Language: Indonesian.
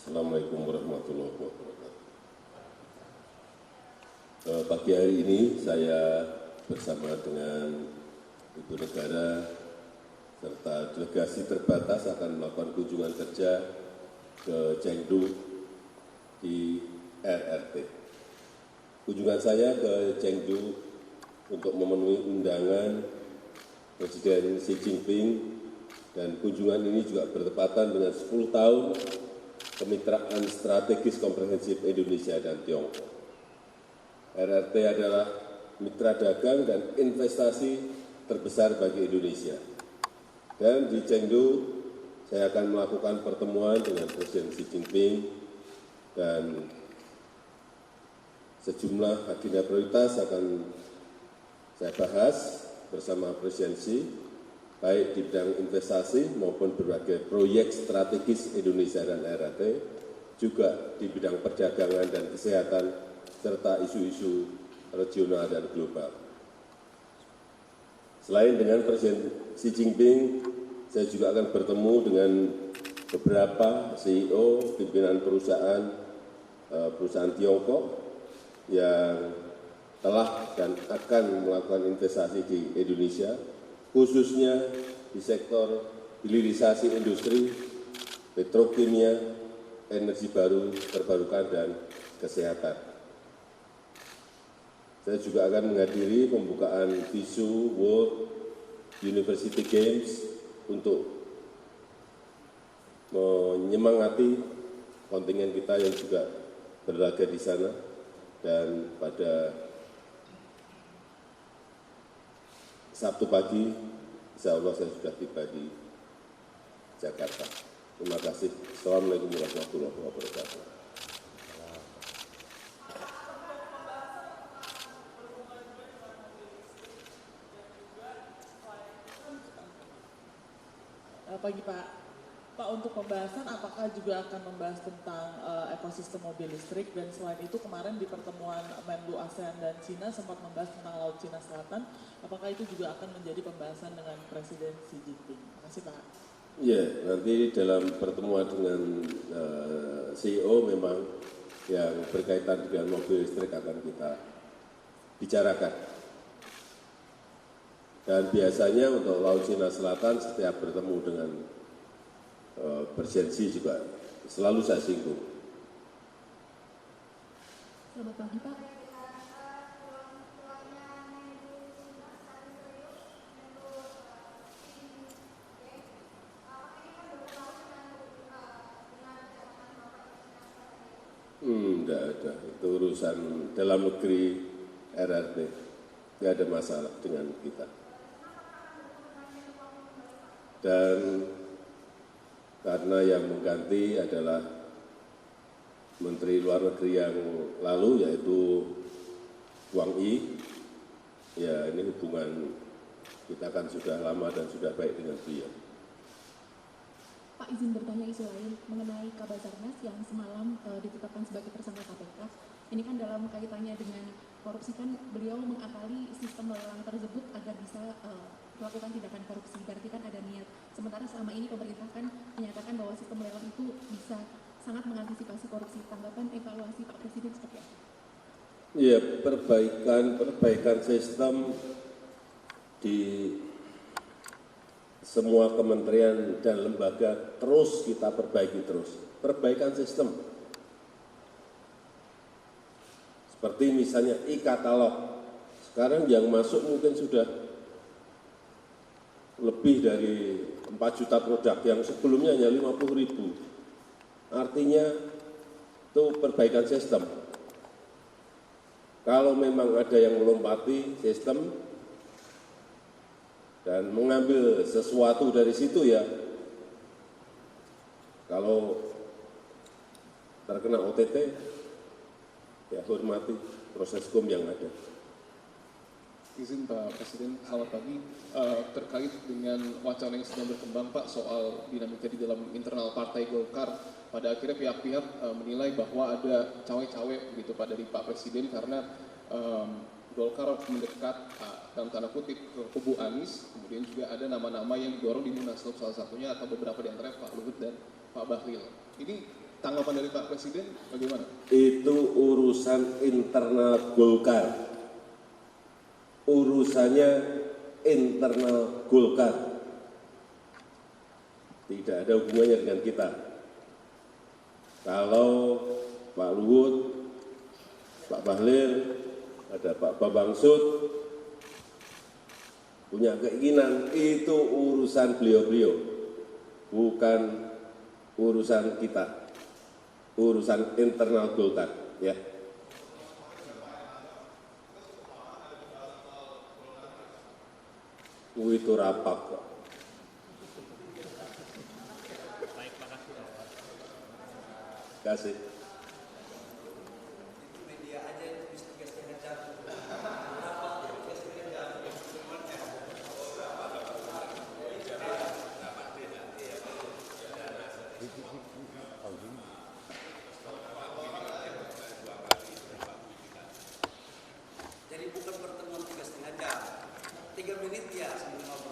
Assalamualaikum warahmatullahi wabarakatuh. Pagi hari ini saya bersama dengan Ibu Negara serta delegasi terbatas akan melakukan kunjungan kerja ke Chengdu di RRT. Kunjungan saya ke Chengdu untuk memenuhi undangan Presiden Xi Jinping, dan kunjungan ini juga bertepatan dengan 10 tahun kemitraan strategis komprehensif Indonesia dan Tiongkok. RRT adalah mitra dagang dan investasi terbesar bagi Indonesia. Dan di Chengdu, saya akan melakukan pertemuan dengan Presiden Xi Jinping dan sejumlah agenda prioritas akan saya bahas bersama Presiden Xi, baik di bidang investasi maupun berbagai proyek strategis Indonesia dan RRT, juga di bidang perdagangan dan kesehatan, serta isu-isu regional dan global. Selain dengan Presiden Xi Jinping, saya juga akan bertemu dengan beberapa CEO, pimpinan perusahaan Tiongkok yang telah dan akan melakukan investasi di Indonesia, khususnya di sektor hilirisasi industri, petrokimia, energi baru terbarukan, dan kesehatan. Saya juga akan menghadiri pembukaan Visu World University Games untuk menyemangati kontingen kita yang juga berlaga di sana, dan pada Sabtu pagi, insya Allah saya sudah tiba di Jakarta. Terima kasih. Assalamualaikum warahmatullahi wabarakatuh. Pagi Pak. Pak, untuk pembahasan apakah juga akan membahas tentang ekosistem mobil listrik, dan selain itu kemarin di pertemuan Menlu ASEAN dan Cina sempat membahas tentang Laut Cina Selatan, apakah itu juga akan menjadi pembahasan dengan Presiden Xi Jinping? Terima kasih Pak. Ya, nanti dalam pertemuan dengan CEO memang yang berkaitan dengan mobil listrik akan kita bicarakan. Dan biasanya untuk Laut Cina Selatan setiap bertemu dengan Presiden Xi juga selalu saya singgung. Selamat pagi Pak. Enggak ada, itu urusan dalam negeri RRT, tidak ada masalah dengan kita. Dan karena yang mengganti adalah Menteri Luar Negeri yang lalu, yaitu Wang Yi, ya ini hubungan kita kan sudah lama dan sudah baik dengan beliau. Pak, izin bertanya isu lain mengenai Kabasarnas yang semalam ditetapkan sebagai tersangka KPK. Ini kan dalam kaitannya dengan korupsi, kan beliau mengakali sistem lelang tersebut agar bisa melakukan tindakan korupsi, berarti kan ada niat. Sementara selama ini pemerintah kan menyatakan bahwa sistem lelang itu bisa sangat mengantisipasi korupsi. Tanggapan evaluasi Pak Presiden seperti apa? Ya, perbaikan sistem di semua kementerian dan lembaga terus kita perbaiki terus. Perbaikan sistem. Seperti misalnya e-katalog. Sekarang yang masuk mungkin sudah lebih dari 4 juta produk, yang sebelumnya hanya 50.000. Artinya itu perbaikan sistem. Kalau memang ada yang melompati sistem dan mengambil sesuatu dari situ, ya kalau terkena OTT, ya hormati proses hukum yang ada. Izin Pak Presiden, selamat pagi. Terkait dengan wacana yang sedang berkembang Pak soal dinamika di dalam internal Partai Golkar, pada akhirnya pihak-pihak menilai bahwa ada cawe-cawe begitu Pak dari Pak Presiden karena Golkar mendekat dalam tanda kutip ke kubu Anies, kemudian juga ada nama-nama yang didorong di Munaslup, salah satunya atau beberapa di antaranya Pak Luhut dan Pak Bahlil. Ini tanggapan dari Pak Presiden bagaimana? Itu urusan internal Golkar. Urusannya internal Golkar. Tidak ada hubungannya dengan kita. Kalau Pak Luhut, Pak Bahlil, ada Pak Bambang Sud, punya keinginan, itu urusan beliau-beliau, bukan urusan kita, urusan internal Golkar, ya. Itu rapat kok. Kasih. Jadi bukan pertemuan 3,5 jam, 3 menit ya sebelum